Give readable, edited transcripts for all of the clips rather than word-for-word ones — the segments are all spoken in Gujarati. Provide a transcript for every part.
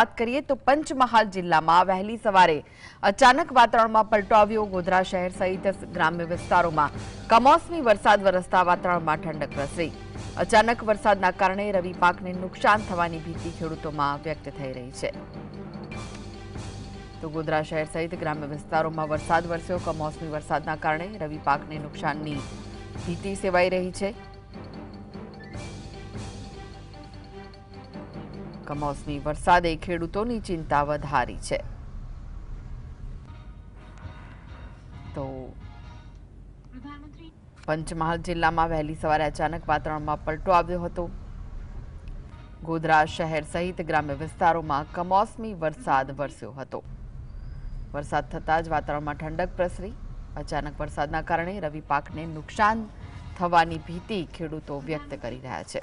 વાત કરીએ તો પંચમહાલ જિલ્લામાં વહેલી સવારે અચાનક વાતાવરણમાં પલટો આવ્યો। ગોધરા શહેર સહિત ગ્રામ્ય વિસ્તારોમાં કમોસમી વરસાદ વરસતા વાતાવરણમાં ઠંડક પ્રસરી। અચાનક વરસાદના કારણે રવિ પાકને નુકસાન થવાની ભીતિ ખેડૂતોમાં વ્યક્ત થઈ રહી છે। તો ગોધરા શહેર સહિત ગ્રામ્ય વિસ્તારોમાં વરસાદ વરસ્યો। કમોસમી વરસાદના કારણે રવિ પાકને નુકસાનની ભીતિ સેવાઈ રહી છે। કમોસમી વરસાદે ખેડૂતોની ચિંતા વધારી છે। તો પંચમહાલ જિલ્લામાં વહેલી સવારે અચાનક વાતાવરણમાં પલટો આવ્યો હતો। ગોધરા શહેર સહિત ગ્રામ્ય વિસ્તારોમાં કમોસમી વરસાદ વરસ્યો હતો। વરસાદ થતાં જ વાતાવરણમાં ઠંડક પ્રસરી। અચાનક વરસાદના કારણે રવિ પાકને નુકસાન થવાની ભીતિ ખેડૂતો વ્યક્ત કરી રહ્યા છે।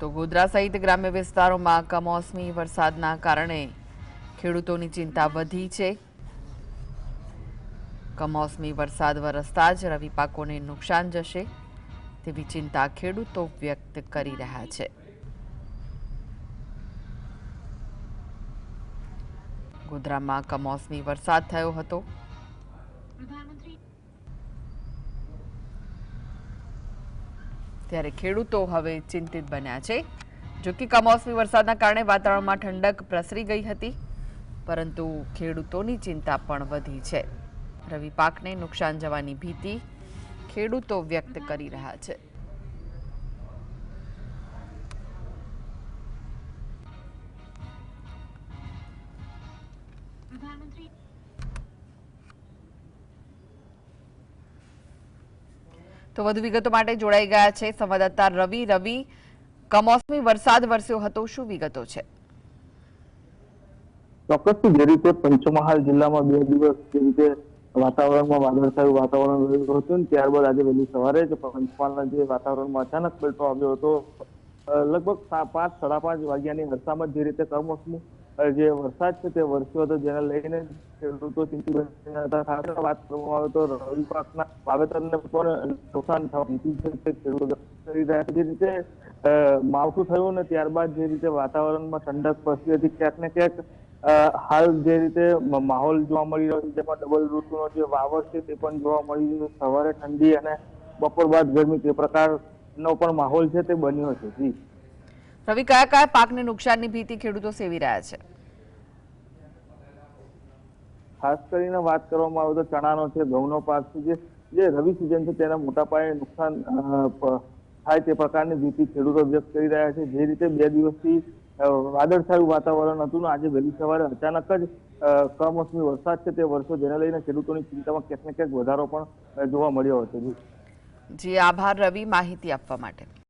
તો ગોધરા સહિત ગ્રામ્ય વિસ્તારોમાં કમોસમી વરસાદના કારણે ખેડૂતોની ચિંતા વધી છે। કમોસમી વરસાદ વરસતા જ રવિ પાકોને નુકસાન જશે તેવી ચિંતા ખેડૂતો વ્યક્ત કરી રહ્યા છે। ગોધરામાં કમોસમી વરસાદ થયો હતો। ત્યારે ખેડૂતો હવે ચિંતિત બન્યા છે। જો કે કમોસમી વરસાદના કારણે વાતાવરણમાં ઠંડક પ્રસરી ગઈ હતી, પરંતુ ખેડૂતોની ચિંતા પણ વધી છે। રવિ પાકને નુકસાન જવાની ભીતિ ખેડૂતો વ્યક્ત કરી રહ્યા છે। તો વધુ વિગતો માટે જોડાઈ ગયા છે સંવાદદાતા રવિ। રવિ, કમોસમી વરસાદ વરસ્યો હતો, શું વિગતો છે? ચોક્કસથી જે રીતે પંચમહાલ જિલ્લામાં 2 દિવસ જે રીતે વાતાવરણમાં વાદળછાયું વાતાવરણ રહ્યું હતું, ત્યારબાદ આજે વહેલી સવારે જ પંચમહાલના જે વાતાવરણમાં અચાનક પલટો આવ્યો હતો। લગભગ 5, 5:30 વાગ્યાની અરસામાં જે રીતે કમોસમી જે વરસાદ છે તે વરસ્યો હતો, જેને લઈને ખેડૂતો ચિંતિત બન્યા હતા। ખાસ વાત કરવામાં આવે તો રવિ પાકના વાવેતરને પણ નુકસાન થવાની ભીતિ છે ખેડૂતો કરી રહ્યા છે। જે રીતે માવઠું થયું ને ત્યારબાદ જે રીતે વાતાવરણમાં ઠંડક પ્રસરી હતી, ક્યાંક ને ક્યાંક હાલ જે રીતે માહોલ જોવા મળી રહ્યો છે, જેમાં ડબલ ઋતુનો જે વાવર છે તે પણ જોવા મળી રહ્યો છે। સવારે ઠંડી અને બપોર બાદ ગરમી તે પ્રકારનો પણ માહોલ છે તે બન્યો છે। જી રવિ, કયા કયા પાકને નુકસાનની ભીતિ ખેડૂતો સેવી રહ્યા છે? ખાસ કરીને વાત કરવામાં આવે તો ચણાનો છે, ઘઉંનો પાક છે, જે રવિ સિઝન છે તેના મોટા પાયે નુકસાન થાય તે પ્રકારની ભીતિ ખેડૂતો વ્યક્ત કરી રહ્યા છે। જે રીતે 2 દિવસથી વાદળછાયું વાતાવરણ હતું, આજે વહેલી સવારે અચાનક જ કમોસમી વરસાદ છે તે વરસ્યો, જેને લઈને ખેડૂતોની ચિંતામાં ક્યાંક ને ક્યાંક વધારો પણ જોવા મળ્યો હતો। જી આભાર રવિ, માહિતી આપવા માટે।